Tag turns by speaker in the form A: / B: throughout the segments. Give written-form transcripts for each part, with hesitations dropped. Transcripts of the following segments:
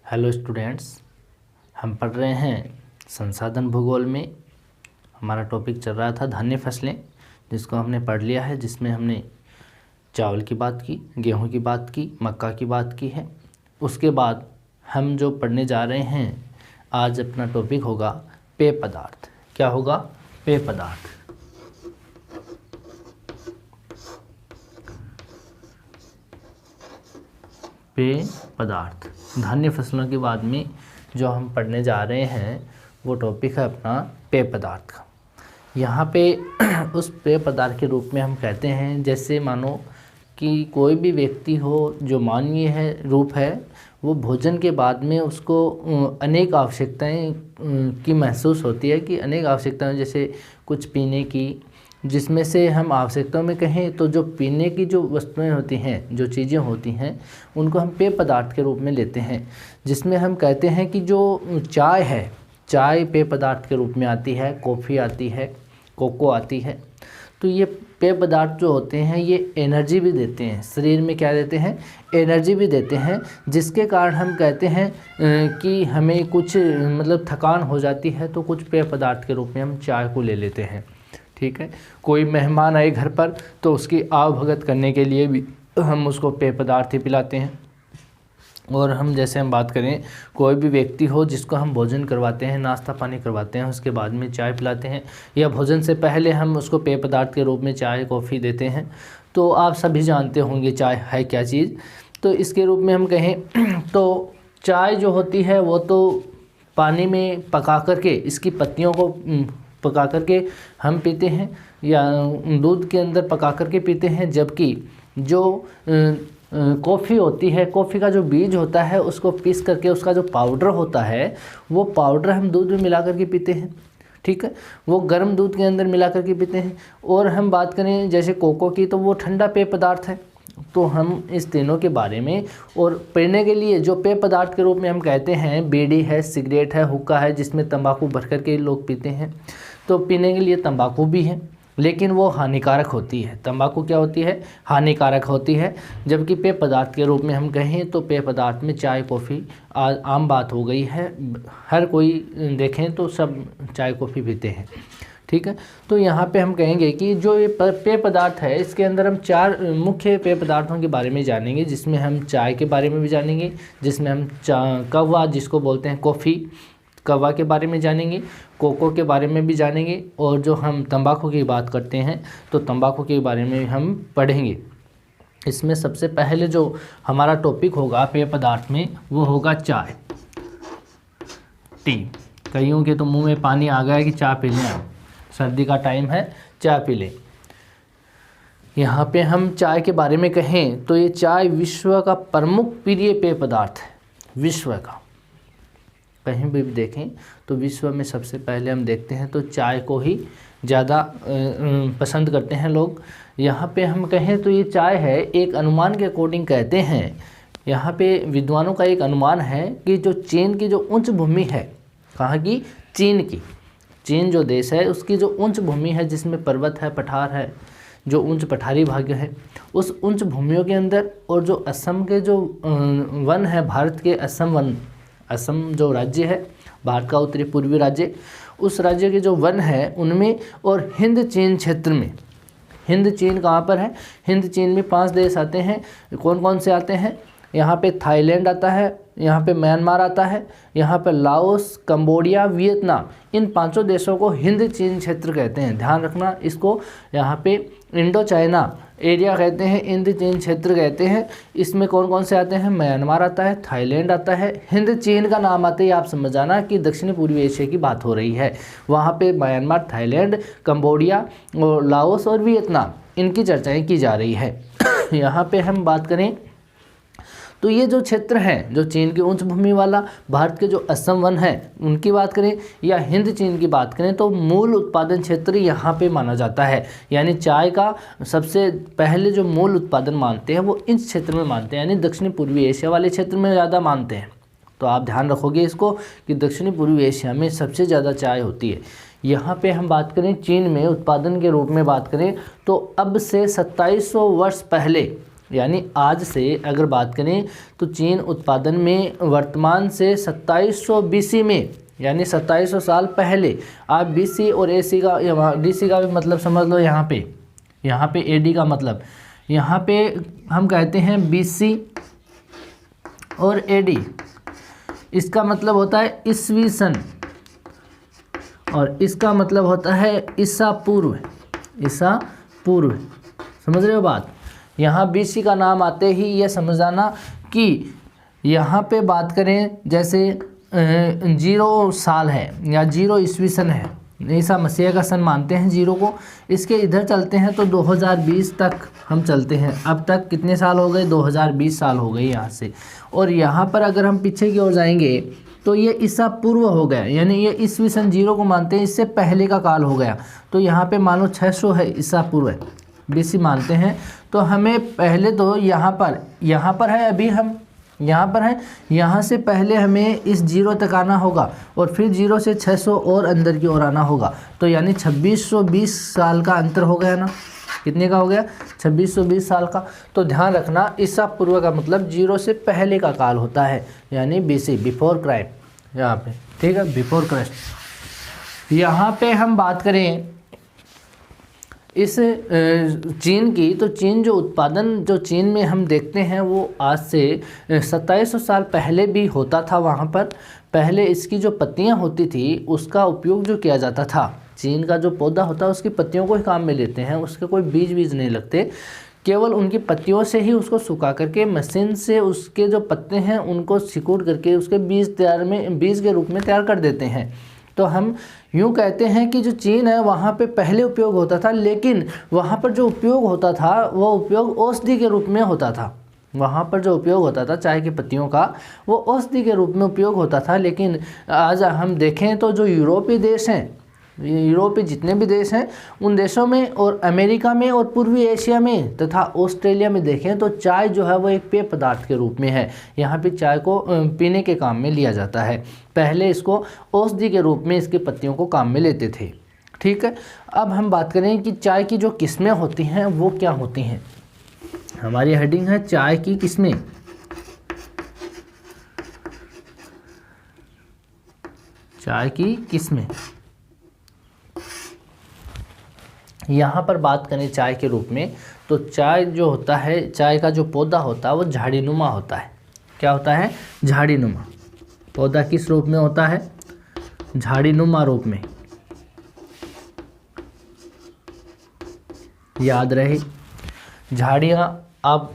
A: Hello students, हम पढ़ रहे हैं संसाधन भूगोल में। हमारा टॉपिक चल रहा था धान्य फसलें, जिसको हमने पढ़ लिया है, जिसमें हमने चावल की बात की, गेहूं की बात की, मक्का की बात की है। उसके बाद हम जो पढ़ने जा रहे हैं, आज अपना टॉपिक होगा पेय पदार्थ। क्या होगा? पेय पदार्थ। पेय पदार्थ धान्य फसलों के बाद में जो हम पढ़ने जा रहे हैं वो टॉपिक है अपना पेय पदार्थ का। यहाँ पे उस पेय पदार्थ के रूप में हम कहते हैं, जैसे मानो कि कोई भी व्यक्ति हो जो मानवीय है रूप है, वो भोजन के बाद में उसको अनेक आवश्यकताएं की महसूस होती है कि अनेक आवश्यकताएं, जैसे कुछ पीने की, जिसमें से हम आवश्यकताओं में कहें तो जो पीने की जो वस्तुएं होती हैं, जो चीज़ें होती हैं, उनको हम पेय पदार्थ के रूप में लेते हैं। जिसमें हम कहते हैं कि जो चाय है, चाय पेय पदार्थ के रूप में आती है, कॉफ़ी आती है, कोको आती है। तो ये पेय पदार्थ जो होते हैं ये एनर्जी भी देते हैं, शरीर में क्या देते हैं? एनर्जी भी देते हैं, जिसके कारण हम कहते हैं कि हमें कुछ मतलब थकान हो जाती है तो कुछ पेय पदार्थ के रूप में हम चाय को ले लेते हैं। ठीक है, कोई मेहमान आए घर पर तो उसकी आवभगत करने के लिए भी हम उसको पेय पदार्थ ही पिलाते हैं। और हम जैसे हम बात करें, कोई भी व्यक्ति हो जिसको हम भोजन करवाते हैं, नाश्ता पानी करवाते हैं, उसके बाद में चाय पिलाते हैं, या भोजन से पहले हम उसको पेय पदार्थ के रूप में चाय कॉफ़ी देते हैं। तो आप सभी जानते होंगे चाय है क्या चीज़। तो इसके रूप में हम कहें तो चाय जो होती है वो तो पानी में पका करके, इसकी पत्तियों को पका करके हम पीते हैं, या दूध के अंदर पका करके पीते हैं। जबकि जो कॉफ़ी होती है, कॉफ़ी का जो बीज होता है उसको पीस करके उसका जो पाउडर होता है, वो पाउडर हम दूध में मिला करके पीते हैं। ठीक है, वो गर्म दूध के अंदर मिला करके पीते हैं। और हम बात करें जैसे कोको की, तो वो ठंडा पेय पदार्थ है। तो हम इस तीनों के बारे में, और पीने के लिए जो पेय पदार्थ के रूप में हम कहते हैं, बीड़ी है, सिगरेट है, हुक्का है, जिसमें तंबाकू भर करके लोग पीते हैं। तो पीने के लिए तंबाकू भी है, लेकिन वो हानिकारक होती है। तंबाकू क्या होती है? हानिकारक होती है। जबकि पेय पदार्थ के रूप में हम कहें तो पेय पदार्थ में चाय कॉफ़ी आम बात हो गई है। हर कोई देखें तो सब चाय कॉफ़ी पीते हैं। ठीक है, तो यहाँ पे हम कहेंगे कि जो ये पेय पदार्थ है, इसके अंदर हम 4 मुख्य पेय पदार्थों के बारे में जानेंगे। जिसमें हम चाय के बारे में भी जानेंगे, जिसमें हम कहवा जिसको बोलते हैं कॉफ़ी, कहवा के बारे में जानेंगे, कोको के बारे में भी जानेंगे, और जो हम तंबाकू की बात करते हैं तो तंबाकू के बारे में हम पढ़ेंगे। इसमें सबसे पहले जो हमारा टॉपिक होगा पेय पदार्थ में, वो होगा चाय, टी। कईयों के तो मुंह में पानी आ गया कि चाय पी लें, सर्दी का टाइम है, चाय पी लें। यहाँ पे हम चाय के बारे में कहें तो ये चाय विश्व का प्रमुख प्रिय पेय पदार्थ है। विश्व का कहीं भी देखें तो विश्व में सबसे पहले हम देखते हैं तो चाय को ही ज़्यादा पसंद करते हैं लोग। यहाँ पे हम कहें तो ये चाय है, एक अनुमान के अकॉर्डिंग कहते हैं, यहाँ पे विद्वानों का एक अनुमान है कि जो चीन की जो उच्च भूमि है, कहाँ की? चीन की। चीन जो देश है उसकी जो उच्च भूमि है, जिसमें पर्वत है, पठार है, जो उच्च पठारी भाग है, उस उच्च भूमियों के अंदर, और जो असम के जो वन है, भारत के असम वन, असम जो राज्य है, भारत का उत्तरी पूर्वी राज्य, उस राज्य के जो वन है उनमें, और हिंद चीन क्षेत्र में, हिंद चीन कहाँ पर है? हिंद चीन में 5 देश आते हैं। कौन कौन से आते हैं? यहाँ पे थाईलैंड आता है, यहाँ पे म्यांमार आता है, यहाँ पे लाओस, कंबोडिया, वियतनाम, इन 5 देशों को हिंद चीन क्षेत्र कहते हैं। ध्यान रखना इसको। यहाँ पे इंडो चाइना एरिया कहते हैं, हिंद चीन क्षेत्र कहते हैं। इसमें कौन कौन से आते हैं? म्यांमार आता है, थाईलैंड आता है। हिंद चीन का नाम आते ही आप समझ जाना कि दक्षिण पूर्वी एशिया की बात हो रही है। वहाँ पे म्यांमार, थाईलैंड, कंबोडिया और लाओस और वियतनाम, इनकी चर्चाएँ की जा रही है। यहाँ पे हम बात करें तो ये जो क्षेत्र हैं, जो चीन की उच्च भूमि वाला, भारत के जो असम वन है उनकी बात करें, या हिंद चीन की बात करें, तो मूल उत्पादन क्षेत्र यहाँ पे माना जाता है। यानी चाय का सबसे पहले जो मूल उत्पादन मानते हैं वो इस क्षेत्र में मानते हैं, यानी दक्षिण पूर्वी एशिया वाले क्षेत्र में ज़्यादा मानते हैं। तो आप ध्यान रखोगे इसको कि दक्षिणी पूर्वी एशिया में सबसे ज़्यादा चाय होती है। यहाँ पे हम बात करें चीन में उत्पादन के रूप में बात करें तो अब से 2700 वर्ष पहले यानी आज से अगर बात करें तो चीन उत्पादन में वर्तमान से 2700 BC में, यानी 2700 साल पहले, आप BC और AC का DC का भी मतलब समझ लो। यहाँ पे AD का मतलब, यहाँ पे हम कहते हैं BC और AD, इसका मतलब होता है ईस्वी सन, और इसका मतलब होता है ईसा पूर्व। समझ रहे हो बात। यहाँ BC का नाम आते ही ये समझ आना कि यहाँ पे बात करें जैसे 0 साल है या 0 ईस्वी सन है, ईसा मसीह का सन मानते हैं 0 को। इसके इधर चलते हैं तो 2020 तक हम चलते हैं। अब तक कितने साल हो गए? 2020 साल हो गए यहाँ से। और यहाँ पर अगर हम पीछे की ओर जाएंगे तो ये ईसा पूर्व हो गया, यानी ये ईस्वी सन 0 को मानते हैं, इससे पहले का काल हो गया। तो यहाँ पे मान लो 600 है, ईसा पूर्व है, BC मानते हैं। तो हमें पहले तो यहाँ पर है, अभी हम यहाँ पर है, यहाँ से पहले हमें इस 0 तक आना होगा और फिर 0 से 600 और अंदर की ओर आना होगा। तो यानी 2620 साल का अंतर हो गया ना। कितने का हो गया? 2620 साल का। तो ध्यान रखना, ईसा पूर्व का मतलब 0 से पहले का काल होता है, यानी BC, बिफोर क्राइस्ट यहाँ पे, ठीक है, बिफोर क्राइस्ट। यहाँ पे हम बात करें इस चीन की, तो चीन जो उत्पादन जो चीन में हम देखते हैं वो आज से 2700 साल पहले भी होता था। वहाँ पर पहले इसकी जो पत्तियाँ होती थी उसका उपयोग जो किया जाता था, चीन का जो पौधा होता है उसकी पत्तियों को ही काम में लेते हैं, उसके कोई बीज नहीं लगते, केवल उनकी पत्तियों से ही उसको सुखा करके मशीन से उसके जो पत्ते हैं उनको सिकुड़ करके उसके बीज के रूप में तैयार कर देते हैं। तो हम यूँ कहते हैं कि जो चीन है वहाँ पे पहले उपयोग होता था, लेकिन वहाँ पर जो उपयोग होता था वो उपयोग औषधि के रूप में होता था। वहाँ पर जो उपयोग होता था चाय की पत्तियों का, वो औषधि के रूप में उपयोग होता था। लेकिन आज हम देखें तो जो यूरोपीय देश हैं, यूरोपीय जितने भी देश हैं उन देशों में और अमेरिका में और पूर्वी एशिया में तथा ऑस्ट्रेलिया में देखें तो चाय जो है वो एक पेय पदार्थ के रूप में है। यहाँ पे चाय को पीने के काम में लिया जाता है। पहले इसको औषधि के रूप में इसकी पत्तियों को काम में लेते थे, ठीक है। अब हम बात करें कि चाय की जो किस्में होती हैं वो क्या होती हैं। हमारी हेडिंग है चाय की किस्में। चाय की किस्में, यहाँ पर बात करें चाय के रूप में तो चाय जो होता है, चाय का जो पौधा होता है वो झाड़ीनुमा होता है। क्या होता है? झाड़ीनुमा। पौधा किस रूप में होता है? झाड़ीनुमा रूप में। याद रहे, झाड़ियाँ आप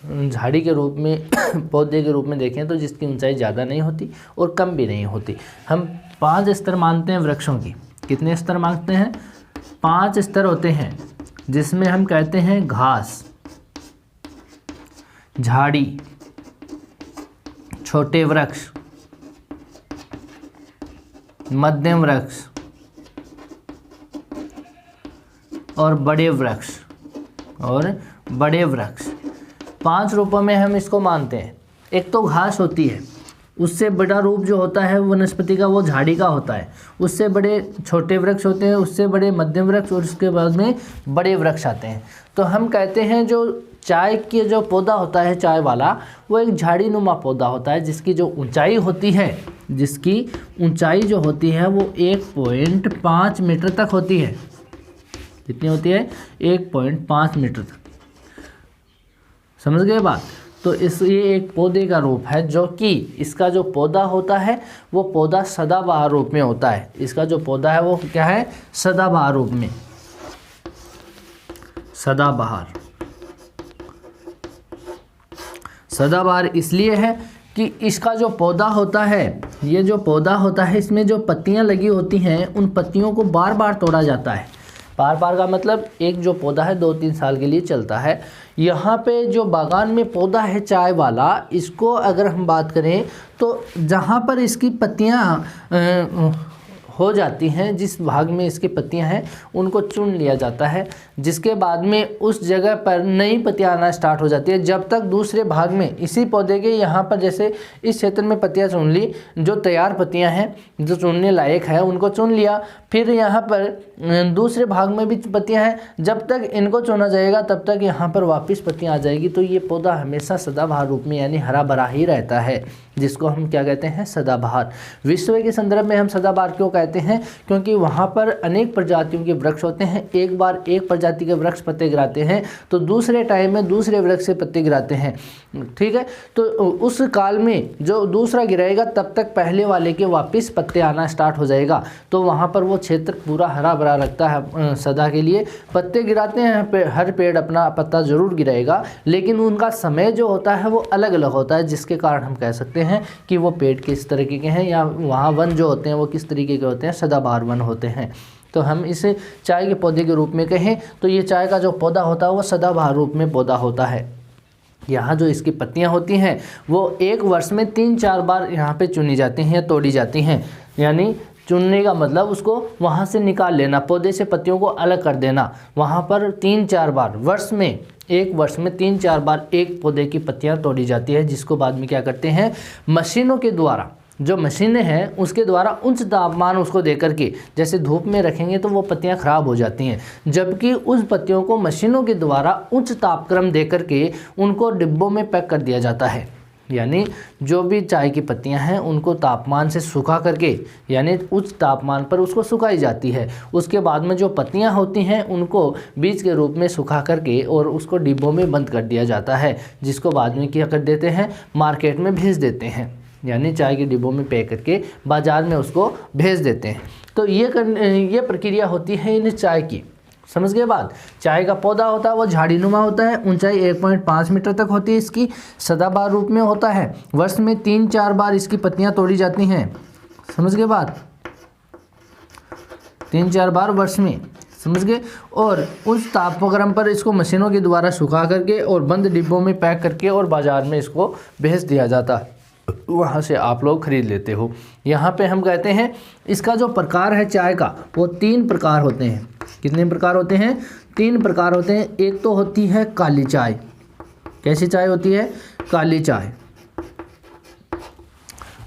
A: झाड़ी के रूप में पौधे के रूप में देखें तो जिसकी ऊंचाई ज़्यादा नहीं होती और कम भी नहीं होती। हम 5 स्तर मानते हैं वृक्षों की। कितने स्तर मानते हैं? 5 स्तर होते हैं, जिसमें हम कहते हैं घास, झाड़ी, छोटे वृक्ष, मध्यम वृक्ष और बड़े वृक्ष। 5 रूपों में हम इसको मानते हैं। एक तो घास होती है, उससे बड़ा रूप जो होता है वनस्पति का वो झाड़ी का होता है। उससे बड़े छोटे वृक्ष होते हैं, उससे बड़े मध्यम वृक्ष और उसके बाद में बड़े वृक्ष आते हैं। तो हम कहते हैं जो चाय के जो पौधा होता है चाय वाला, वो एक झाड़ीनुमा पौधा होता है जिसकी जो ऊंचाई होती है, जिसकी ऊंचाई जो होती है वो 1.5 मीटर तक होती है। कितनी होती है? 1.5 मीटर तक। समझ गए बात? तो ये एक पौधे का रूप है, जो कि इसका जो पौधा होता है वो पौधा सदाबहार रूप में होता है। इसका जो पौधा है वो क्या है? सदाबहार रूप में। सदाबहार इसलिए है कि इसका जो पौधा होता है, ये जो पौधा होता है इसमें जो पत्तियां लगी होती हैं उन पत्तियों को बार बार तोड़ा जाता है। बार बार का मतलब एक जो पौधा है 2-3 साल के लिए चलता है। यहाँ पे जो बागान में पौधा है चाय वाला, इसको अगर हम बात करें तो जहाँ पर इसकी पत्तियाँ हो जाती हैं, जिस भाग में इसकी पत्तियां हैं उनको चुन लिया जाता है, जिसके बाद में उस जगह पर नई पत्तियां आना स्टार्ट हो जाती है। जब तक दूसरे भाग में इसी पौधे के यहाँ पर जैसे इस क्षेत्र में पत्तियां चुन ली, जो तैयार पत्तियां हैं जो चुनने लायक है उनको चुन लिया, फिर यहाँ पर दूसरे भाग में भी पत्तियां हैं, जब तक इनको चुना जाएगा तब तक यहाँ पर वापस पत्तियां आ जाएगी। तो ये पौधा हमेशा सदाबहार रूप में यानी हरा भरा ही रहता है, जिसको हम क्या कहते हैं, सदाबहार। विश्व के संदर्भ में हम सदाबहार क्यों कहते हैं, क्योंकि वहाँ पर अनेक प्रजातियों के वृक्ष होते हैं। एक बार एक प्रजाति के वृक्ष पत्ते गिराते हैं तो दूसरे टाइम में दूसरे वृक्ष से पत्ते गिराते हैं, ठीक है। तो उस काल में जो दूसरा गिराएगा तब तक पहले वाले के वापस पत्ते आना स्टार्ट हो जाएगा। तो वहाँ पर वो क्षेत्र पूरा हरा भरा लगता है सदा के लिए। पत्ते गिराते हैं, हर पेड़ अपना पत्ता जरूर गिराएगा, लेकिन उनका समय जो होता है वो अलग अलग होता है, जिसके कारण हम कह सकते हैं कि वो पेड़ किस तरीके के हैं, या वहाँ वन जो होते हैं वो किस तरीके के होते हैं, सदाबहार वन होते हैं। तो हम इसे चाय के पौधे के रूप में कहें तो ये चाय का जो पौधा होता है वो सदाबहार रूप में पौधा होता है। यहाँ जो इसकी पत्तियाँ होती हैं वो एक वर्ष में 3-4 बार यहाँ पे चुनी जाती हैं या तोड़ी जाती हैं। यानी चुनने का मतलब उसको वहाँ से निकाल लेना, पौधे से पत्तियों को अलग कर देना। वहाँ पर 3-4 बार एक वर्ष में 3-4 बार एक पौधे की पत्तियाँ तोड़ी जाती है, जिसको बाद में क्या करते हैं, मशीनों के द्वारा, जो मशीनें हैं उसके द्वारा उच्च तापमान उसको देकर के, जैसे धूप में रखेंगे तो वो पत्तियां खराब हो जाती हैं, जबकि उस पत्तियों को मशीनों के द्वारा उच्च तापक्रम देकर के उनको डिब्बों में पैक कर दिया जाता है। यानी जो भी चाय की पत्तियां हैं उनको तापमान से सुखा करके, यानी उच्च तापमान पर उसको सुखाई जाती है। उसके बाद में जो पत्तियां होती हैं उनको बीज के रूप में सुखा करके और उसको डिब्बों में बंद कर दिया जाता है, जिसको बाद में क्या कर देते हैं, मार्केट में भेज देते हैं। यानी चाय के डिब्बों में पैक करके बाज़ार में उसको भेज देते हैं। तो ये प्रक्रिया होती है इन चाय की। समझ गए बात। चाय का पौधा होता है वो झाड़ीनुमा होता है, ऊंचाई 1.5 मीटर तक होती है इसकी, सदाबहार रूप में होता है। वर्ष में 3-4 बार इसकी पत्तियां तोड़ी जाती हैं। समझ गए बात, 3-4 बार वर्ष में, समझ गए। और उस तापक्रम पर इसको मशीनों के द्वारा सुखा करके और बंद डिब्बों में पैक करके और बाज़ार में इसको भेज दिया जाता है, वहाँ से आप लोग खरीद लेते हो। यहाँ पे हम कहते हैं इसका जो प्रकार है चाय का वो 3 प्रकार होते हैं। कितने प्रकार होते हैं, 3 प्रकार होते हैं। एक तो होती है काली चाय। कैसी चाय होती है, काली चाय,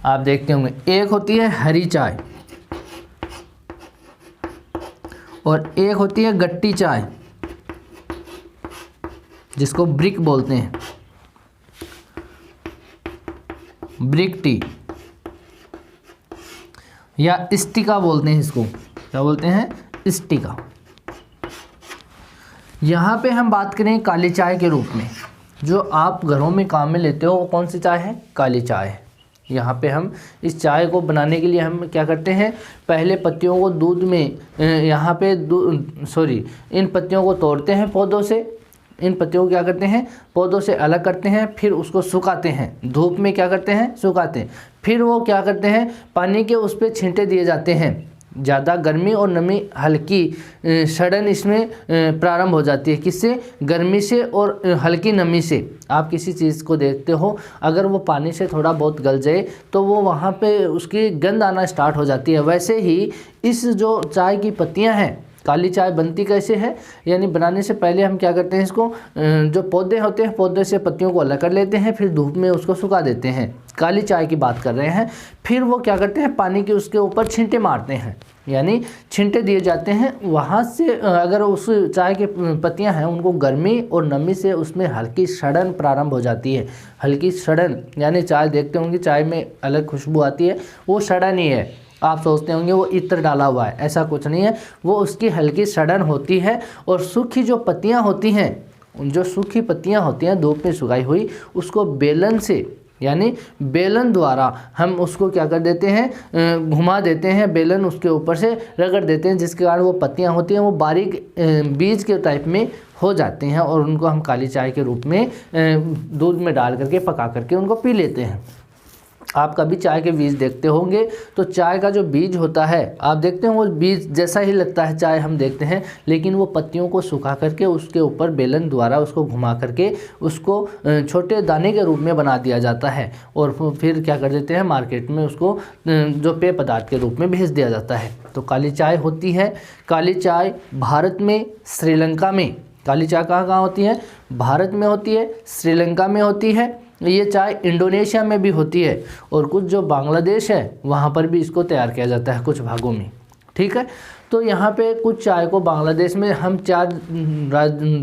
A: आप देखते होंगे। एक होती है हरी चाय और एक होती है गट्टी चाय, जिसको ब्रिक बोलते हैं, ब्रिक टी या स्टिका बोलते हैं इसको। क्या बोलते हैं, स्टिका। यहाँ पे हम बात करें काली चाय के रूप में, जो आप घरों में काम में लेते हो वो कौन सी चाय है, काली चाय है। यहाँ पे हम इस चाय को बनाने के लिए हम क्या करते हैं, पहले पत्तियों को दूध में इन पत्तियों को तोड़ते हैं पौधों से, इन पत्तियों को क्या करते हैं, पौधों से अलग करते हैं, फिर उसको सुखाते हैं, धूप में क्या करते हैं, सुखाते हैं। फिर वो क्या करते हैं, पानी के उस पर छींटे दिए जाते हैं। ज़्यादा गर्मी और नमी, हल्की सड़न इसमें प्रारंभ हो जाती है। किससे, गर्मी से और हल्की नमी से। आप किसी चीज़ को देखते हो, अगर वो पानी से थोड़ा बहुत गल जाए तो वो वहाँ पे उसकी गंध आना स्टार्ट हो जाती है। वैसे ही इस जो चाय की पत्तियाँ हैं, काली चाय बनती कैसे है, यानी बनाने से पहले हम क्या करते हैं, इसको जो पौधे होते हैं पौधे से पत्तियों को अलग कर लेते हैं, फिर धूप में उसको सुखा देते हैं। काली चाय की बात कर रहे हैं। फिर वो क्या करते हैं, पानी के उसके ऊपर छींटे मारते हैं, यानी छींटे दिए जाते हैं। वहाँ से अगर उस चाय के पत्तियाँ हैं उनको गर्मी और नमी से उसमें हल्की सड़न प्रारंभ हो जाती है। हल्की सड़न यानी चाय देखते होंगे चाय में अलग खुशबू आती है, वो सड़न ही है। आप सोचते होंगे वो इत्र डाला हुआ है, ऐसा कुछ नहीं है, वो उसकी हल्की सड़न होती है। और सूखी जो पत्तियां होती हैं, जो सूखी पत्तियां होती हैं धूप में सुखाई हुई, उसको बेलन से यानी बेलन द्वारा हम उसको क्या कर देते हैं, घुमा देते हैं, बेलन उसके ऊपर से रगड़ देते हैं, जिसके कारण वो पत्तियां होती हैं वो बारीक बीज के टाइप में हो जाते हैं। और उनको हम काली चाय के रूप में दूध में डाल करके पका करके उनको पी लेते हैं। आप कभी चाय के बीज देखते होंगे तो चाय का जो बीज होता है आप देखते हैं वो बीज जैसा ही लगता है चाय हम देखते हैं, लेकिन वो पत्तियों को सुखा करके उसके ऊपर बेलन द्वारा उसको घुमा करके उसको छोटे दाने के रूप में बना दिया जाता है और फिर क्या कर देते हैं मार्केट में उसको जो पेय पदार्थ के रूप में भेज दिया जाता है। तो काली चाय होती है। काली चाय भारत में, श्रीलंका में, काली चाय कहाँ कहाँ होती है? भारत में होती है, श्रीलंका में होती है, ये चाय इंडोनेशिया में भी होती है और कुछ जो बांग्लादेश है वहाँ पर भी इसको तैयार किया जाता है कुछ भागों में। ठीक है, तो यहाँ पे कुछ चाय को बांग्लादेश में हम 4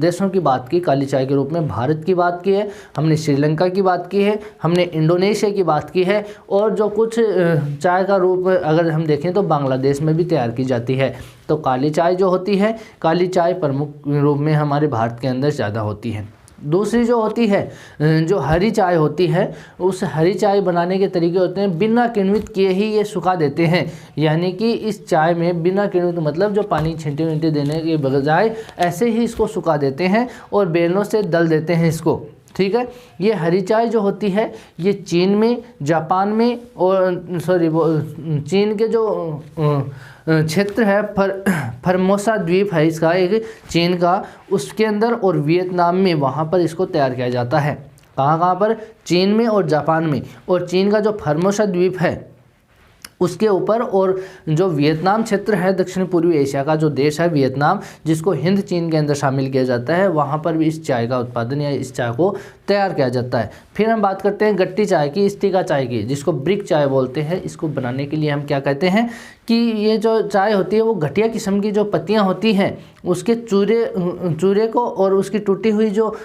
A: देशों की बात की काली चाय के रूप में। भारत की बात की है, हमने श्रीलंका की बात की है, हमने इंडोनेशिया की बात की है और जो कुछ चाय का रूप अगर हम देखें तो बांग्लादेश में भी तैयार की जाती है। तो काली चाय जो होती है, काली चाय प्रमुख रूप में हमारे भारत के अंदर ज़्यादा होती है। दूसरी जो होती है जो हरी चाय होती है, उस हरी चाय बनाने के तरीके होते हैं बिना किण्वित किए ही ये सुखा देते हैं। यानी कि इस चाय में बिना किण्वित मतलब जो पानी छींटे वींटे देने के बजाय ऐसे ही इसको सुखा देते हैं और बेलनों से दल देते हैं इसको। ठीक है, ये हरी चाय जो होती है ये चीन में, जापान में और चीन के जो क्षेत्र है फर्मोसा द्वीप है इसका एक चीन का, उसके अंदर और वियतनाम में वहाँ पर इसको तैयार किया जाता है। कहाँ कहाँ पर? चीन में और जापान में। और चीन का जो फर्मोसा द्वीप है उसके ऊपर और जो वियतनाम क्षेत्र है दक्षिण पूर्वी एशिया का जो देश है वियतनाम, जिसको हिंद चीन के अंदर शामिल किया जाता है, वहाँ पर भी इस चाय का उत्पादन या इस चाय को तैयार किया जाता है। फिर हम बात करते हैं गट्टी चाय की, स्टिका चाय की, जिसको ब्रिक चाय बोलते हैं। इसको बनाने के लिए हम क्या कहते हैं कि ये जो चाय होती है वो घटिया किस्म की जो पत्तियाँ होती हैं उसके चूरे को और उसकी टूटी हुई जो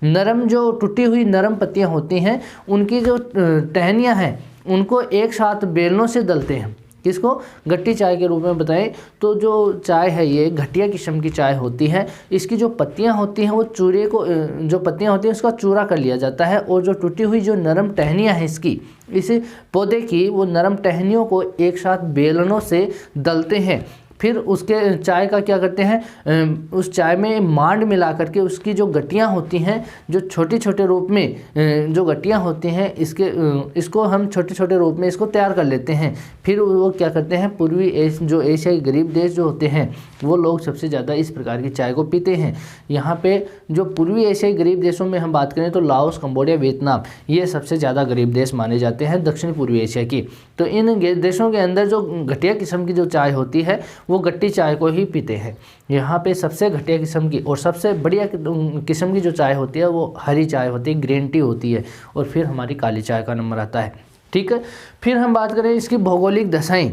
A: नरम जो टूटी हुई नरम पत्तियां होती हैं उनकी जो टहनियां हैं उनको एक साथ बेलनों से दलते हैं। किसको? गट्टी चाय के रूप में बताएं तो जो चाय है ये घटिया किस्म की चाय होती है। इसकी जो पत्तियां होती हैं वो चूरे को जो पत्तियां होती हैं उसका चूरा कर लिया जाता है और जो टूटी हुई जो नरम टहनियां हैं इसकी इस पौधे की वो नरम टहनियों को एक साथ बेलनों से दलते हैं। फिर उसके चाय का क्या करते हैं, उस चाय में मांड मिला करके उसकी जो गट्टियाँ होती हैं जो छोटे छोटे रूप में जो गट्टियाँ होती हैं इसको हम छोटे छोटे रूप में इसको तैयार कर लेते हैं। फिर वो क्या करते हैं पूर्वी जो एशियाई गरीब देश जो होते हैं वो लोग सबसे ज़्यादा इस प्रकार की चाय को पीते हैं। यहाँ पे जो पूर्वी एशियाई गरीब देशों में हम बात करें तो लाओस, कंबोडिया, वियतनाम ये सबसे ज़्यादा गरीब देश माने जाते हैं दक्षिण पूर्वी एशिया की। तो इन देशों के अंदर जो घटिया किस्म की जो चाय होती है वो गट्टी चाय को ही पीते हैं। यहाँ पे सबसे घटिया किस्म की और सबसे बढ़िया किस्म की जो चाय होती है वो हरी चाय होती है, ग्रीन टी होती है और फिर हमारी काली चाय का नंबर आता है। ठीक है, फिर हम बात करें इसकी भौगोलिक दशाएं।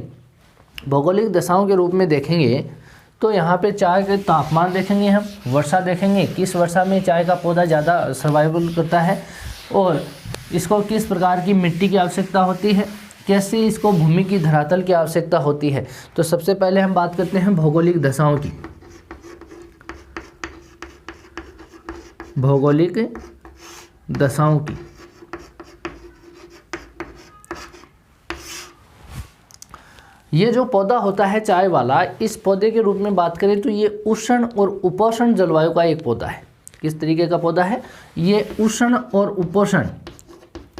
A: भौगोलिक दशाओं के रूप में देखेंगे तो यहाँ पे चाय के तापमान देखेंगे, हम वर्षा देखेंगे, किस वर्षा में चाय का पौधा ज़्यादा सर्वाइवल करता है और इसको किस प्रकार की मिट्टी की आवश्यकता होती है, कैसे इसको भूमि की धरातल की आवश्यकता होती है। तो सबसे पहले हम बात करते हैं भौगोलिक दशाओं की। भौगोलिक दशाओं की ये जो पौधा होता है चाय वाला, इस पौधे के रूप में बात करें तो ये उष्ण और उपोष्ण जलवायु का एक पौधा है। किस तरीके का पौधा है ये? उष्ण और उपोष्ण,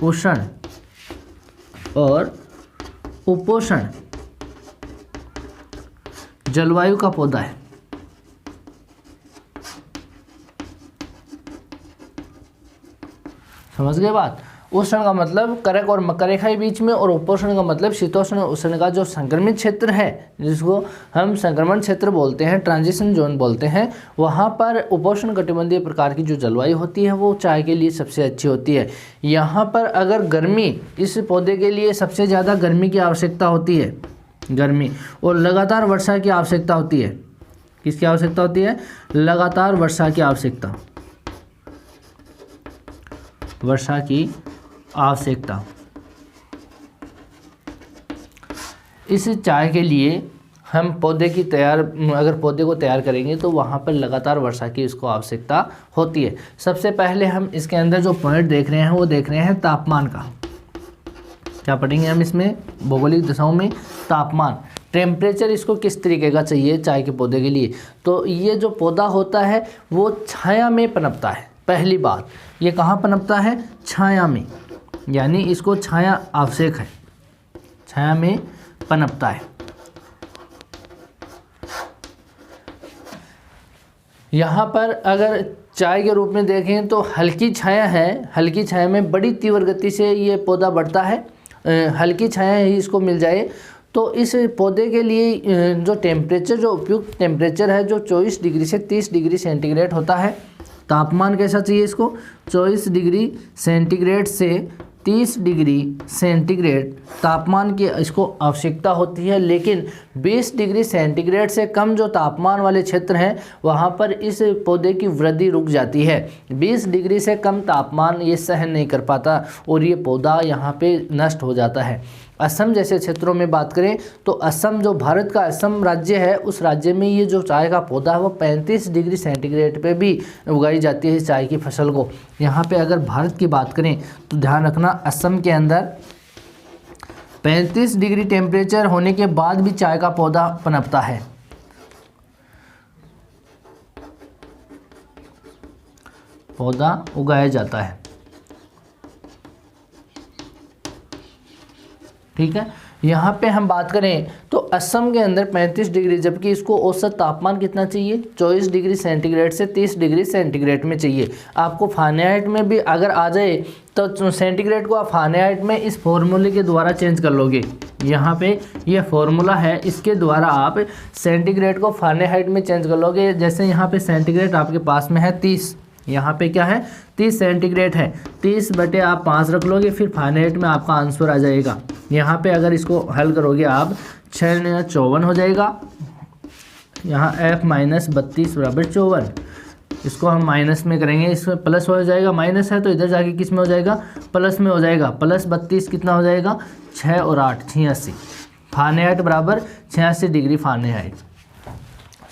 A: उष्ण और उपोष्ण जलवायु का पौधा है। समझ गए बात? उष्ण का मतलब करक और मकर रेखा के बीच में और उपोष्ण का मतलब शीतोष्ण उष्ण का जो संक्रमित क्षेत्र है जिसको हम संक्रमण क्षेत्र बोलते हैं, ट्रांजिशन जोन बोलते हैं, वहाँ पर उपोष्ण कटिबंधीय प्रकार की जो जलवायु होती है वो चाय के लिए सबसे अच्छी होती है। यहाँ पर अगर गर्मी, इस पौधे के लिए सबसे ज़्यादा गर्मी की आवश्यकता होती है, गर्मी, और लगातार वर्षा की आवश्यकता होती है। किसकी आवश्यकता होती है? लगातार वर्षा की आवश्यकता, वर्षा की आवश्यकता। इस चाय के लिए हम पौधे की अगर पौधे को तैयार करेंगे तो वहाँ पर लगातार वर्षा की इसको आवश्यकता होती है। सबसे पहले हम इसके अंदर जो पॉइंट देख रहे हैं वो देख रहे हैं तापमान का। क्या पढ़ेंगे हम इसमें भौगोलिक दशाओं में? तापमान, टेम्परेचर इसको किस तरीके का चाहिए चाय के पौधे के लिए। तो ये जो पौधा होता है वो छाया में पनपता है। पहली बात, ये कहाँ पनपता है? छाया में, यानी इसको छाया आवश्यक है, छाया में पनपता है। यहाँ पर अगर चाय के रूप में देखें तो हल्की छाया है, हल्की छाया में बड़ी तीव्र गति से ये पौधा बढ़ता है, हल्की छाया ही इसको मिल जाए तो इस पौधे के लिए जो टेम्परेचर, जो उपयुक्त टेम्परेचर है जो 24 डिग्री से 30 डिग्री सेंटीग्रेड होता है। तापमान कैसा चाहिए इसको? 24 डिग्री सेंटीग्रेड से 30 डिग्री सेंटीग्रेड तापमान की इसको आवश्यकता होती है। लेकिन 20 डिग्री सेंटीग्रेड से कम जो तापमान वाले क्षेत्र हैं वहाँ पर इस पौधे की वृद्धि रुक जाती है। 20 डिग्री से कम तापमान ये सहन नहीं कर पाता और ये पौधा यहाँ पे नष्ट हो जाता है। असम जैसे क्षेत्रों में बात करें तो असम, जो भारत का असम राज्य है, उस राज्य में ये जो चाय का पौधा है वो 35 डिग्री सेंटीग्रेड पे भी उगाई जाती है इस चाय की फसल को। यहाँ पे अगर भारत की बात करें तो ध्यान रखना, असम के अंदर 35 डिग्री टेम्परेचर होने के बाद भी चाय का पौधा पनपता है। पौधा उगाया जाता है, ठीक है। यहाँ पे हम बात करें तो असम के अंदर 35 डिग्री, जबकि इसको औसत तापमान कितना चाहिए? 24 डिग्री सेंटीग्रेड से 30 डिग्री सेंटीग्रेड में चाहिए। आपको फारेनहाइट में भी अगर आ जाए तो सेंटीग्रेड को आप फारेनहाइट में इस फॉर्मूले के द्वारा चेंज कर लोगे। यहाँ पे ये फॉर्मूला है, इसके द्वारा आप सेंटीग्रेड को फारेनहाइट में चेंज कर लोगे। जैसे यहाँ पे सेंटीग्रेड आपके पास में है 30, यहाँ पे क्या है 30 सेंटीग्रेड है, 30 बटे आप 5 रख लोगे, फिर फारेनहाइट में आपका आंसर आ जाएगा। यहाँ पे अगर इसको हल करोगे आप 6 × 54 हो जाएगा। यहाँ f - 32 = 54। इसको हम माइनस में करेंगे, इसमें प्लस हो जाएगा, माइनस है तो इधर जाके किस में हो जाएगा? प्लस में हो जाएगा। प्लस 32 कितना हो जाएगा? 6 और 8 86। फारेनहाइट बराबर 86 डिग्री फारेनहाइट।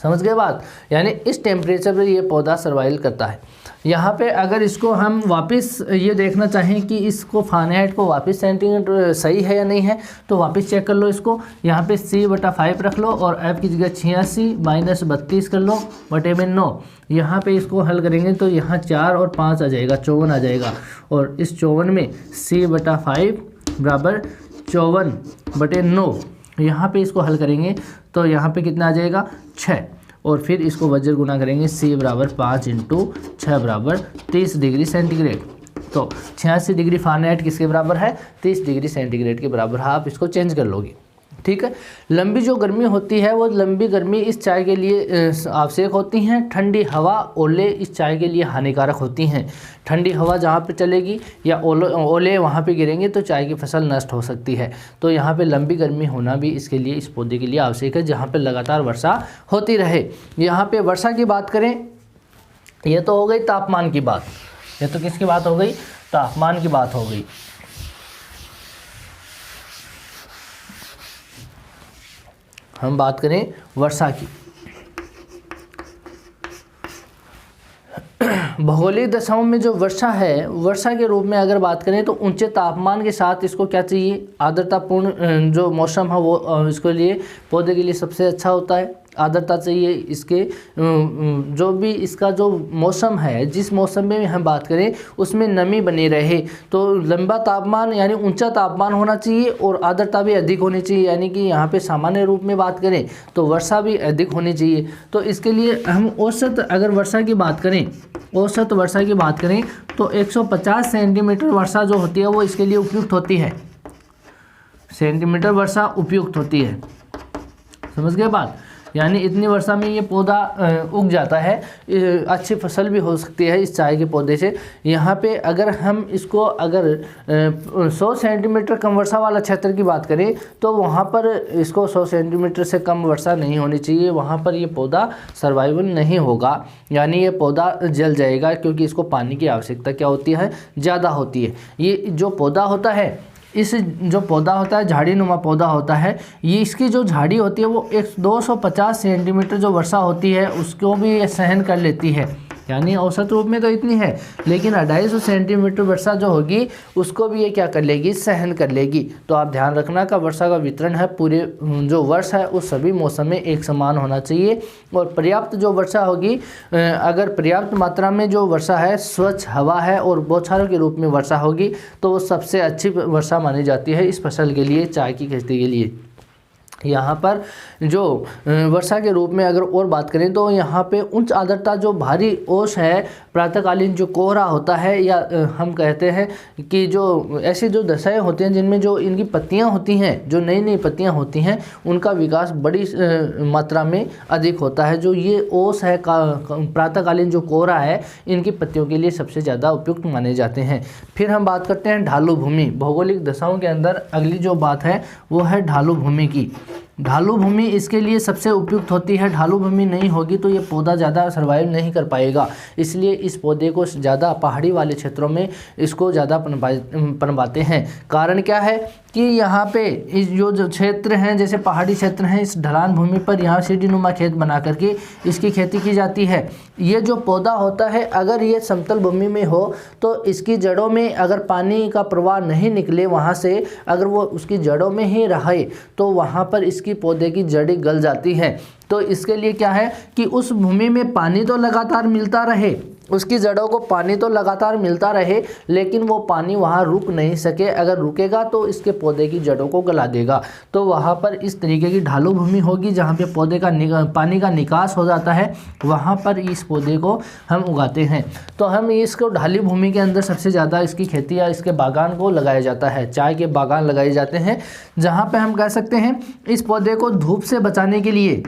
A: समझ गए बात? यानी इस टेम्परेचर पर ये पौधा सर्वाइव करता है। यहाँ पे अगर इसको हम वापस ये देखना चाहें कि इसको फारेनहाइट को वापस सेंटीग्रेड सही है या नहीं है तो वापस चेक कर लो इसको। यहाँ पे c/5 रख लो और f की जगह 86 - 32 कर लो बटे में 9। यहाँ पे इसको हल करेंगे तो यहाँ 4 और 5 आ जाएगा, 54 आ जाएगा। और इस 54 में c/5 बराबर 54 बटे 9। यहाँ पे इसको हल करेंगे तो यहाँ पे कितना आ जाएगा? 6। और फिर इसको वज्र गुना करेंगे, c = 5 × 6 = 30 डिग्री सेंटीग्रेड। तो 86 डिग्री फारेनहाइट किसके बराबर है? 30 डिग्री सेंटीग्रेड के बराबर है। आप इसको चेंज कर लोगे, ठीक है। लंबी जो गर्मी होती है वो लंबी गर्मी इस चाय के लिए आवश्यक होती हैं। ठंडी हवा, ओले इस चाय के लिए हानिकारक होती हैं। ठंडी हवा जहाँ पे चलेगी या ओले वहाँ पे गिरेंगे तो चाय की फसल नष्ट हो सकती है। तो यहाँ पे लंबी गर्मी होना भी इसके लिए, इस पौधे के लिए आवश्यक है, जहाँ पे लगातार वर्षा होती रहे। यहाँ पे वर्षा की बात करें, ये तो हो गई तापमान की बात। ये तो किसकी बात हो गई? तापमान की बात हो गई। हम बात करें वर्षा की। भौगोलिक दशाओं में जो वर्षा है, वर्षा के रूप में अगर बात करें तो ऊंचे तापमान के साथ इसको क्या चाहिए? आर्द्रतापूर्ण जो मौसम है वो इसके लिए, पौधे के लिए सबसे अच्छा होता है। आर्द्रता चाहिए इसके, जो भी इसका जो मौसम है, जिस मौसम में हम बात करें उसमें नमी बनी रहे। तो लंबा तापमान यानी ऊंचा तापमान होना चाहिए और आर्द्रता भी अधिक होनी चाहिए। यानी कि यहाँ पे सामान्य रूप में बात करें तो वर्षा भी अधिक होनी चाहिए। तो इसके लिए हम औसत अगर वर्षा की बात करें, औसत वर्षा की बात करें तो 150 सेंटीमीटर वर्षा जो होती है वो इसके लिए उपयुक्त होती है। सेंटीमीटर वर्षा उपयुक्त होती है, समझ गए बात? यानी इतनी वर्षा में ये पौधा उग जाता है, अच्छी फसल भी हो सकती है इस चाय के पौधे से। यहाँ पे अगर हम इसको अगर 100 सेंटीमीटर कम वर्षा वाला क्षेत्र की बात करें तो वहाँ पर इसको 100 सेंटीमीटर से कम वर्षा नहीं होनी चाहिए। वहाँ पर ये पौधा सर्वाइवल नहीं होगा, यानी ये पौधा जल जाएगा, क्योंकि इसको पानी की आवश्यकता क्या होती है? ज़्यादा होती है। ये जो पौधा होता है, इस जो पौधा होता है झाड़ी नुमा पौधा होता है, ये इसकी जो झाड़ी होती है वो 250 सेंटीमीटर जो वर्षा होती है उसको भी ये सहन कर लेती है। यानी औसत रूप में तो इतनी है, लेकिन 250 सेंटीमीटर वर्षा जो होगी उसको भी ये क्या कर लेगी, सहन कर लेगी। तो आप ध्यान रखना का वर्षा का वितरण है पूरे जो वर्ष है उस सभी मौसम में एक समान होना चाहिए। और पर्याप्त जो वर्षा होगी, अगर पर्याप्त मात्रा में जो वर्षा है, स्वच्छ हवा है और बौछारों के रूप में वर्षा होगी तो वो सबसे अच्छी वर्षा मानी जाती है इस फसल के लिए, चाय की खेती के लिए। यहाँ पर जो वर्षा के रूप में अगर और बात करें तो यहाँ पे उच्च आर्द्रता जो भारी ओस है, प्रातःकालीन जो कोहरा होता है, या हम कहते हैं कि जो ऐसी जो दशाएं होती हैं जिनमें जो इनकी पत्तियाँ होती हैं, जो नई नई पत्तियाँ होती हैं, उनका विकास बड़ी मात्रा में अधिक होता है। जो ये ओस है, प्रातःकालीन जो कोहरा है, इनकी पत्तियों के लिए सबसे ज़्यादा उपयुक्त माने जाते हैं। फिर हम बात करते हैं ढालू भूमि। भौगोलिक दशाओं के अंदर अगली जो बात है वो है ढालू भूमि की। ढालू भूमि इसके लिए सबसे उपयुक्त होती है। ढालू भूमि नहीं होगी तो ये पौधा ज़्यादा सर्वाइव नहीं कर पाएगा, इसलिए इस पौधे को ज़्यादा पहाड़ी वाले क्षेत्रों में इसको ज़्यादा पनपाते हैं। कारण क्या है कि यहाँ पे इस जो क्षेत्र हैं, जैसे पहाड़ी क्षेत्र हैं, इस ढलान भूमि पर यहाँ सीढ़ीनुमा खेत बना करके इसकी खेती की जाती है। ये जो पौधा होता है अगर ये समतल भूमि में हो तो इसकी जड़ों में अगर पानी का प्रवाह नहीं निकले वहाँ से, अगर वो उसकी जड़ों में ही रहे तो वहाँ पर इसकी पौधे की जड़ें गल जाती हैं। तो इसके लिए क्या है कि उस भूमि में पानी तो लगातार मिलता रहे, उसकी जड़ों को पानी तो लगातार मिलता रहे, लेकिन वो पानी वहाँ रुक नहीं सके। अगर रुकेगा तो इसके पौधे की जड़ों को गला देगा। तो वहाँ पर इस तरीके की ढालू भूमि होगी जहाँ पे पौधे का पानी का निकास हो जाता है, वहाँ पर इस पौधे को हम उगाते हैं। तो हम इसको ढाली भूमि के अंदर सबसे ज़्यादा इसकी खेती या इसके बागान को लगाया जाता है। चाय के बागान लगाए जाते हैं जहाँ पर हम कह सकते हैं इस पौधे को धूप से बचाने के लिए,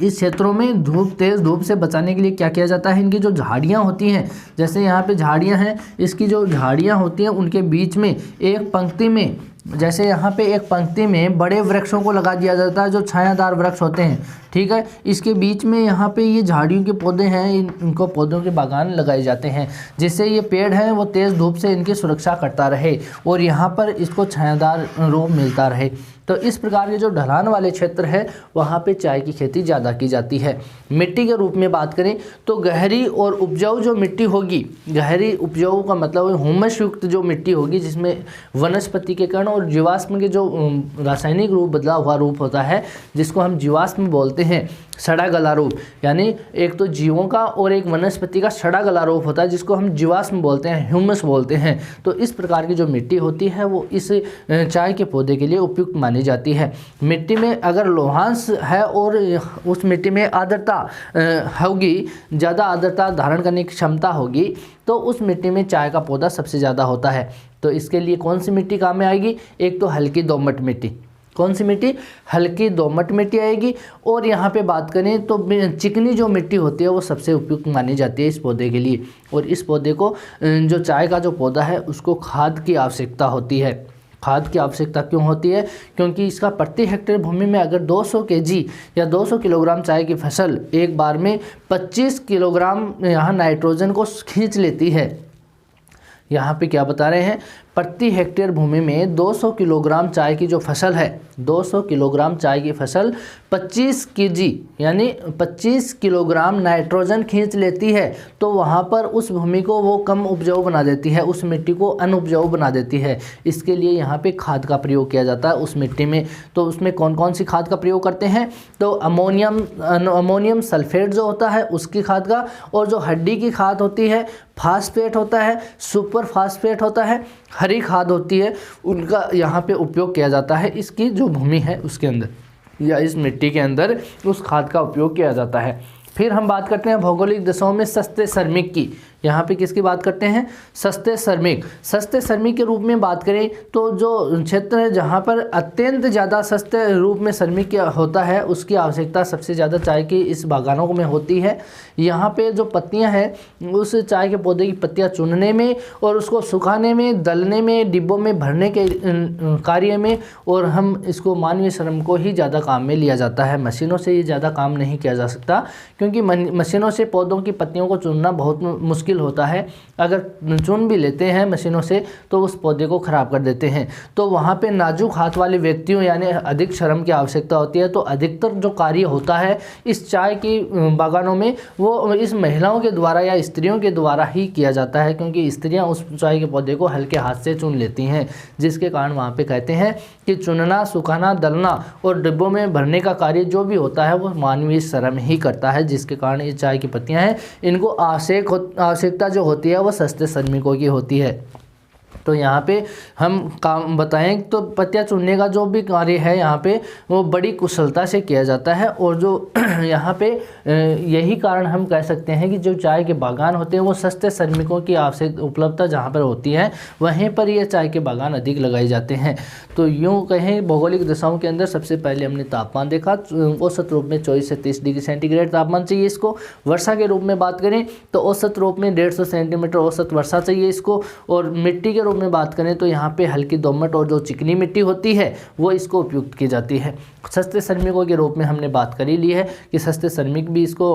A: इस क्षेत्रों में तेज़ धूप से बचाने के लिए क्या किया जाता है, इनकी जो झाड़ियाँ होती हैं, जैसे यहाँ पे झाड़ियाँ हैं, इसकी जो झाड़ियाँ होती हैं उनके बीच में एक पंक्ति में, जैसे यहाँ पे एक पंक्ति में बड़े वृक्षों को लगा दिया जाता है जो छायादार वृक्ष होते हैं, ठीक है। इसके बीच में यहाँ पे ये झाड़ियों के पौधे हैं, इनको पौधों के बागान लगाए जाते हैं जिससे ये पेड़ हैं वो तेज़ धूप से इनकी सुरक्षा करता रहे और यहाँ पर इसको छायादार रूप मिलता रहे। तो इस प्रकार के जो ढलान वाले क्षेत्र है वहाँ पे चाय की खेती ज़्यादा की जाती है। मिट्टी के रूप में बात करें तो गहरी और उपजाऊ जो मिट्टी होगी, गहरी उपजाऊ का मतलब हुमस युक्त जो मिट्टी होगी जिसमें वनस्पति के कण और जीवाश्म के जो रासायनिक रूप बदला हुआ रूप होता है जिसको हम जीवाश्म बोलते हैं, सड़ा गला रूप, यानी एक तो जीवों का और एक वनस्पति का सड़ा गला रूप होता है जिसको हम जीवाश्म बोलते हैं, ह्यूमस बोलते हैं। तो इस प्रकार की जो मिट्टी होती है वो इस चाय के पौधे के लिए उपयुक्त मानी जाती है। मिट्टी में अगर लोहांश है और उस मिट्टी में आर्द्रता होगी, ज़्यादा आर्द्रता धारण करने की क्षमता होगी, तो उस मिट्टी में चाय का पौधा सबसे ज़्यादा होता है। तो इसके लिए कौन सी मिट्टी काम में आएगी, एक तो हल्की दोमट मिट्टी। कौन सी मिट्टी, हल्की दोमट मिट्टी आएगी। और यहाँ पे बात करें तो चिकनी जो मिट्टी होती है वो सबसे उपयुक्त मानी जाती है इस पौधे के लिए। और इस पौधे को जो चाय का जो पौधा है उसको खाद की आवश्यकता होती है। खाद की आवश्यकता क्यों होती है, क्योंकि इसका प्रति हेक्टेयर भूमि में अगर 200 केजी या 200 किलोग्राम चाय की फसल एक बार में 25 किलोग्राम यहाँ नाइट्रोजन को खींच लेती है। यहाँ पे क्या बता रहे हैं, प्रति हेक्टेयर भूमि में 200 किलोग्राम चाय की जो फसल है, 200 किलोग्राम चाय की फसल 25 केजी यानी 25 किलोग्राम नाइट्रोजन खींच लेती है। तो वहाँ पर उस भूमि को वो कम उपजाऊ बना देती है, उस मिट्टी को अनउपजाऊ बना देती है। इसके लिए यहाँ पे खाद का प्रयोग किया जाता है उस मिट्टी में। तो उसमें कौन कौन सी खाद का प्रयोग करते हैं, तो अमोनियम सल्फेट जो होता है उसकी खाद का, और जो हड्डी की खाद होती है फास्फेट होता है, सुपर फास्फेट होता है, हरी खाद होती है, उनका यहाँ पे उपयोग किया जाता है। इसकी जो भूमि है उसके अंदर या इस मिट्टी के अंदर उस खाद का उपयोग किया जाता है। फिर हम बात करते हैं भौगोलिक दशाओं में सस्ते श्रमिक की। यहाँ पे किसकी बात करते हैं, सस्ते श्रमिक। सस्ते श्रमिक के रूप में बात करें तो जो क्षेत्र है जहाँ पर अत्यंत ज़्यादा सस्ते रूप में श्रमिक होता है उसकी आवश्यकता सबसे ज़्यादा चाय की इस बागानों में होती है। यहाँ पे जो पत्तियाँ हैं उस चाय के पौधे की पत्तियाँ चुनने में और उसको सुखाने में, दलने में, डिब्बों में भरने के कार्य में, और हम इसको मानवीय श्रम को ही ज़्यादा काम में लिया जाता है। मशीनों से ये ज़्यादा काम नहीं किया जा सकता, क्योंकि मशीनों से पौधों की पत्तियों को चुनना बहुत मुश्किल मुश्किल होता है। अगर चुन भी लेते हैं मशीनों से तो उस पौधे को ख़राब कर देते हैं। तो वहाँ पे नाजुक हाथ वाले व्यक्तियों यानी अधिक श्रम की आवश्यकता होती है। तो अधिकतर जो कार्य होता है इस चाय की बागानों में वो इस महिलाओं के द्वारा या स्त्रियों के द्वारा ही किया जाता है, क्योंकि स्त्रियाँ उस चाय के पौधे को हल्के हाथ से चुन लेती हैं, जिसके कारण वहाँ पे कहते हैं कि चुनना, सुखाना, दलना और डिब्बों में भरने का कार्य जो भी होता है वो मानवीय श्रम ही करता है, जिसके कारण ये चाय की पत्तियाँ हैं इनको आवश्यकता जो होती है वो सस्ते श्रमिकों की होती है। तो यहाँ पे हम काम बताएं तो पत्तियाँ चुनने का जो भी कार्य है यहाँ पे वो बड़ी कुशलता से किया जाता है। और जो यहाँ पे यही कारण हम कह सकते हैं कि जो चाय के बागान होते हैं वो सस्ते श्रमिकों की आवश्यक उपलब्धता जहाँ पर होती है वहीं पर ये चाय के बागान अधिक लगाए जाते हैं। तो यूँ कहें भौगोलिक दिशाओं के अंदर सबसे पहले हमने तापमान देखा, औसत रूप में 24 से 30 डिग्री सेंटीग्रेड तापमान चाहिए इसको। वर्षा के रूप में बात करें तो औसत रूप में 150 सेंटीमीटर औसत वर्षा चाहिए इसको। और मिट्टी के रूप में बात करें तो यहाँ पे हल्की दोमट और जो चिकनी मिट्टी होती है वो इसको उपयुक्त की जाती है। सस्ते श्रमिकों के रूप में हमने बात कर ही ली है कि सस्ते श्रमिक भी इसको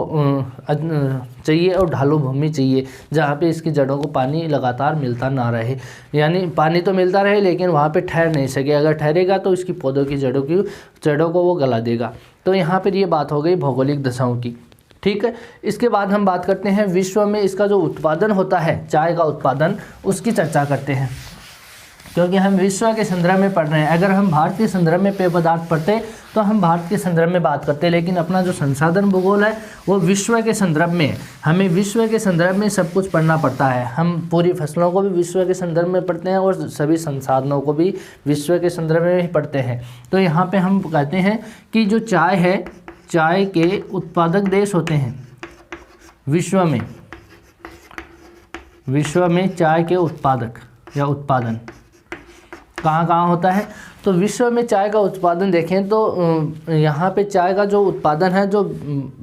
A: चाहिए और ढालू भूमि चाहिए जहाँ पे इसकी जड़ों को पानी लगातार मिलता ना रहे, यानी पानी तो मिलता रहे लेकिन वहाँ पे ठहर नहीं सके। अगर ठहरेगा तो इसकी पौधों की जड़ों को वो गला देगा। तो यहाँ पर ये बात हो गई भौगोलिक दशाओं की। ठीक है, इसके बाद हम बात करते हैं विश्व में इसका जो उत्पादन होता है चाय का उत्पादन, उसकी चर्चा करते हैं, क्योंकि हम विश्व के संदर्भ में पढ़ रहे हैं। अगर हम भारत के संदर्भ में पेय पदार्थ पढ़ते तो हम भारत के संदर्भ में बात करते, लेकिन अपना जो संसाधन भूगोल है वो विश्व के संदर्भ में है। हमें विश्व के संदर्भ में सब कुछ पढ़ना पड़ता है। हम पूरी फसलों को भी विश्व के संदर्भ में पढ़ते हैं और सभी संसाधनों को भी विश्व के संदर्भ में ही पढ़ते हैं। तो यहाँ पर हम कहते हैं कि जो चाय है, चाय के उत्पादक देश होते हैं विश्व में चाय के उत्पादक या उत्पादन कहाँ कहाँ होता है। तो विश्व में चाय का उत्पादन देखें तो यहाँ पे चाय का जो उत्पादन है जो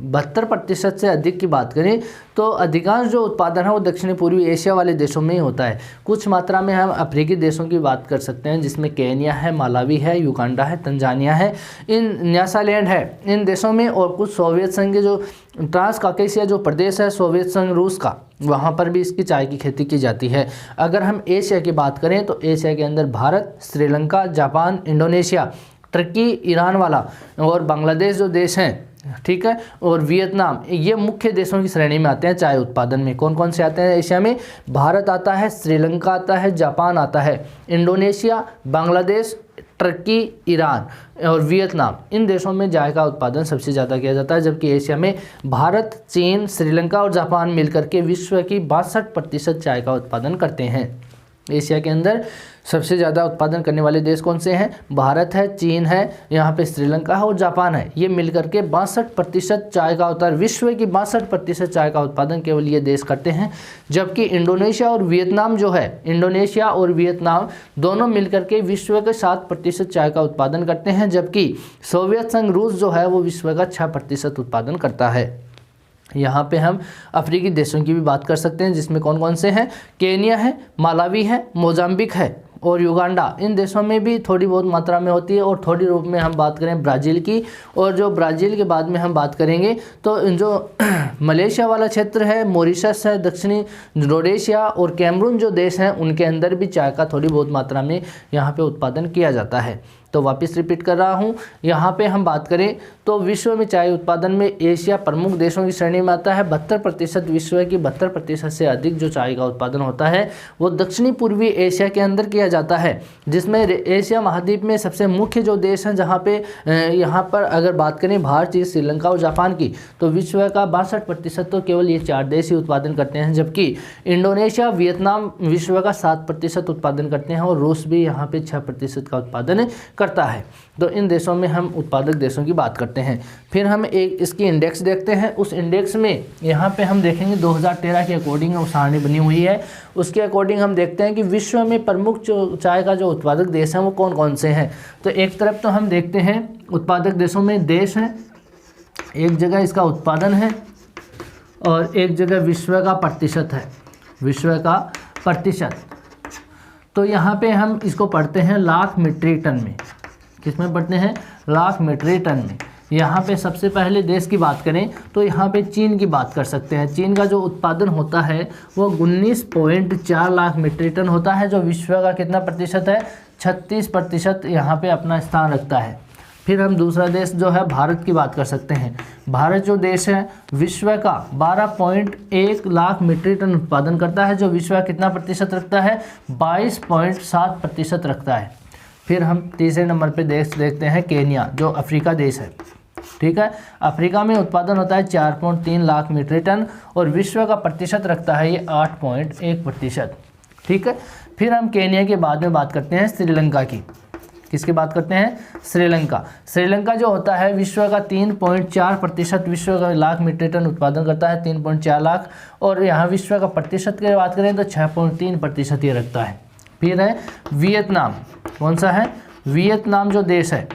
A: 72% से अधिक की बात करें तो अधिकांश जो उत्पादन है वो दक्षिणी पूर्वी एशिया वाले देशों में ही होता है। कुछ मात्रा में हम अफ्रीकी देशों की बात कर सकते हैं जिसमें केन्या है, मालावी है, युगांडा है, तंजानिया है, न्यासालैंड है, इन देशों में। और कुछ सोवियत संघ के जो ट्रांस काकेशिया जो प्रदेश है सोवियत संघ रूस का, वहाँ पर भी इसकी चाय की खेती की जाती है। अगर हम एशिया की बात करें तो एशिया के अंदर भारत, श्रीलंका, जापान, इंडोनेशिया, तुर्की, ईरान वाला और बांग्लादेश जो देश हैं, ठीक है, और वियतनाम, ये मुख्य देशों की श्रेणी में आते हैं चाय उत्पादन में। कौन कौन से आते हैं एशिया में? भारत आता है, श्रीलंका आता है, जापान आता है, इंडोनेशिया, बांग्लादेश, तुर्की, ईरान और वियतनाम, इन देशों में चाय का उत्पादन सबसे ज़्यादा किया जाता है। जबकि एशिया में भारत, चीन, श्रीलंका और जापान मिलकर के विश्व की 62% चाय का उत्पादन करते हैं। एशिया के अंदर सबसे ज़्यादा उत्पादन करने वाले देश कौन से हैं? भारत है, चीन है, यहाँ पे श्रीलंका है और जापान है। ये मिलकर के 62% चाय का उत्पादन, विश्व की 62% चाय का उत्पादन केवल ये देश करते हैं। जबकि इंडोनेशिया और वियतनाम जो है, इंडोनेशिया और वियतनाम दोनों मिलकर के विश्व के 7% चाय का उत्पादन करते हैं। जबकि सोवियत संघ रूस जो है वो विश्व का 6% उत्पादन करता है। यहाँ पे हम अफ्रीकी देशों की भी बात कर सकते हैं जिसमें कौन कौन से हैं? केन्या है, मालावी है, मोजाम्बिक है और युगांडा। इन देशों में भी थोड़ी बहुत मात्रा में होती है। और थोड़ी रूप में हम बात करें ब्राज़ील की, और जो ब्राज़ील के बाद में हम बात करेंगे तो जो मलेशिया वाला क्षेत्र है, मॉरिशस है, दक्षिणी रोडेशिया और कैमरून जो देश हैं उनके अंदर भी चाय का थोड़ी बहुत मात्रा में यहाँ पे उत्पादन किया जाता है। तो वापस रिपीट कर रहा हूँ, यहाँ पे हम बात करें तो विश्व में चाय उत्पादन में एशिया प्रमुख देशों की श्रेणी में आता है। 72%, विश्व की 72% से अधिक जो चाय का उत्पादन होता है वो दक्षिणी पूर्वी एशिया के अंदर किया जाता है, जिसमें एशिया महाद्वीप में सबसे मुख्य जो देश हैं जहाँ पे यहाँ पर अगर बात करें भारत, श्रीलंका और जापान की, तो विश्व का 62% तो केवल ये 4 देश ही उत्पादन करते हैं। जबकि इंडोनेशिया, वियतनाम विश्व का 7% उत्पादन करते हैं और रूस भी यहाँ पे 6% का उत्पादन करता है। तो इन देशों में हम उत्पादक देशों की बात करते हैं। फिर हम एक इसकी इंडेक्स देखते हैं। उस इंडेक्स में यहाँ पे हम देखेंगे 2013 के अकॉर्डिंग वो सारणी बनी हुई है। उसके अकॉर्डिंग हम देखते हैं कि विश्व में प्रमुख चाय का जो उत्पादक देश हैं वो कौन कौन से हैं। तो एक तरफ तो हम देखते हैं उत्पादक देशों में देश हैं, एक जगह इसका उत्पादन है और एक जगह विश्व का प्रतिशत है, विश्व का प्रतिशत। तो यहाँ पे हम इसको पढ़ते हैं लाख मीट्रिक टन में। किस में पढ़ते हैं? लाख मीट्रिक टन में। यहाँ पे सबसे पहले देश की बात करें तो यहाँ पे चीन की बात कर सकते हैं। चीन का जो उत्पादन होता है वो 19.4 लाख मीट्रिक टन होता है, जो विश्व का कितना प्रतिशत है, 36% यहाँ पे अपना स्थान रखता है। फिर हम दूसरा देश जो है भारत की बात कर सकते हैं। भारत जो देश है विश्व का 12.1 लाख मीट्रिक टन उत्पादन करता है, जो विश्व का कितना प्रतिशत रखता है, 22.7% रखता है। फिर हम तीसरे नंबर पे देश देखते हैं केन्या, जो अफ्रीका देश है। ठीक है, अफ्रीका में उत्पादन होता है 4.3 लाख मीट्रिक टन और विश्व का प्रतिशत रखता है ये 8.1%। ठीक है, फिर हम केन्या के बाद में बात करते हैं श्रीलंका की। किसकी बात करते हैं, श्रीलंका। श्रीलंका जो होता है विश्व का 3.4% विश्व का लाख मीट्रिक टन उत्पादन करता है, 3.4 लाख, और यहाँ विश्व का प्रतिशत की बात करें तो 6.3% ये रखता है। फिर है वियतनाम। कौन सा है, वियतनाम जो देश है,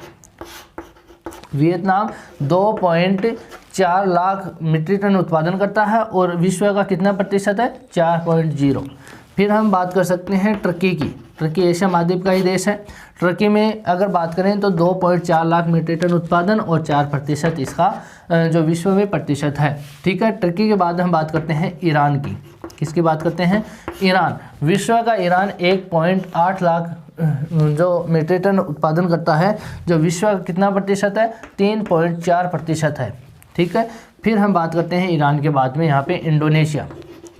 A: वियतनाम 2.4 लाख मीट्रिक टन उत्पादन करता है और विश्व का कितना प्रतिशत है, 4.0। फिर हम बात कर सकते हैं टर्की की। टर्की एशिया महाद्वीप का ही देश है। टर्की में अगर बात करें तो 2.4 लाख मीट्रिक टन उत्पादन और 4% इसका जो विश्व में प्रतिशत है। ठीक है, टर्की के बाद हम बात करते हैं ईरान की। किसकी बात करते हैं, ईरान। विश्व का ईरान 1.8 लाख जो मीट्रिक टन उत्पादन करता है, जो विश्व का कितना प्रतिशत है, 3.4% है। ठीक है, फिर हम बात करते हैं ईरान के बाद में यहाँ पे इंडोनेशिया।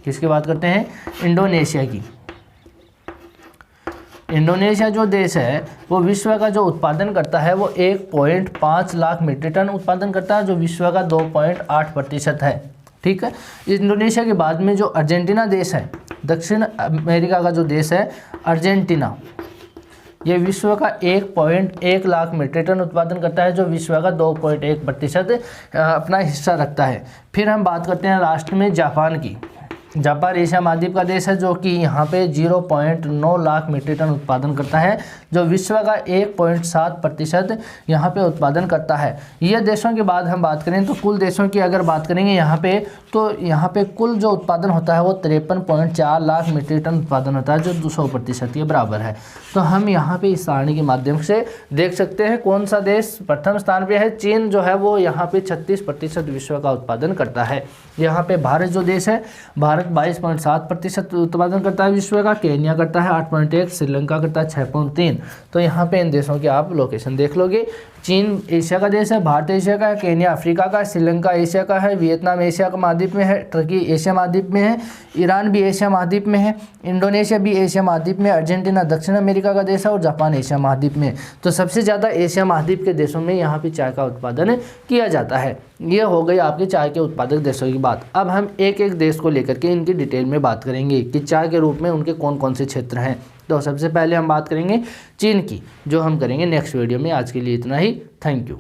A: किसकी बात करते हैं, इंडोनेशिया की। इंडोनेशिया जो देश है वो विश्व का जो उत्पादन करता है वो 1.5 लाख मीट्रिक टन उत्पादन करता है, जो विश्व का 2.8% है। ठीक है, इंडोनेशिया के बाद में जो अर्जेंटीना देश है, दक्षिण अमेरिका का जो देश है अर्जेंटीना, ये विश्व का 1.1 लाख मीट्रिक टन उत्पादन करता है, जो विश्व का 2.1% अपना हिस्सा रखता है। फिर हम बात करते हैं लास्ट में जापान की। जापान एशिया महाद्वीप का देश है, जो कि यहाँ पे 0.9 लाख मीट्रिक टन उत्पादन करता है, जो विश्व का 1.7% यहाँ पे उत्पादन करता है। ये देशों के बाद हम बात करें तो कुल देशों की अगर बात करेंगे यहाँ पे, तो यहाँ पे कुल जो उत्पादन होता है वो 53.4 लाख मीट्रिक टन उत्पादन होता है, जो 200% के बराबर है। तो हम यहाँ पे इस सारणी के माध्यम से देख सकते हैं कौन सा देश प्रथम स्थान पे है। चीन जो है वो यहाँ पे 36% विश्व का उत्पादन करता है। यहाँ पे भारत जो देश है, भारत 22.7% उत्पादन करता है विश्व का, केन्या करता है 8.1, श्रीलंका करता है 6.3। तो यहाँ पे इन देशों की आप लोकेशन देख लोगे। चीन एशिया का देश है, भारत एशिया का है, केन्या अफ्रीका का है, श्रीलंका एशिया का है, वियतनाम एशिया का महाद्वीप में है, टर्की एशिया महाद्वीप में है, ईरान भी एशिया महाद्वीप में है, इंडोनेशिया भी एशिया महाद्वीप में, अर्जेंटीना दक्षिण अमेरिका का देश है और जापान एशिया महाद्वीप में। तो सबसे ज़्यादा एशिया महाद्वीप के देशों में यहाँ पे चाय का उत्पादन किया जाता है। ये हो गई आपके चाय के उत्पादक देशों की बात। अब हम एक एक देश को लेकर के इनकी डिटेल में बात करेंगे कि चाय के रूप में उनके कौन कौन से क्षेत्र हैं। तो सबसे पहले हम बात करेंगे चीन की, जो हम करेंगे नेक्स्ट वीडियो में। आज के लिए इतना ही, थैंक यू।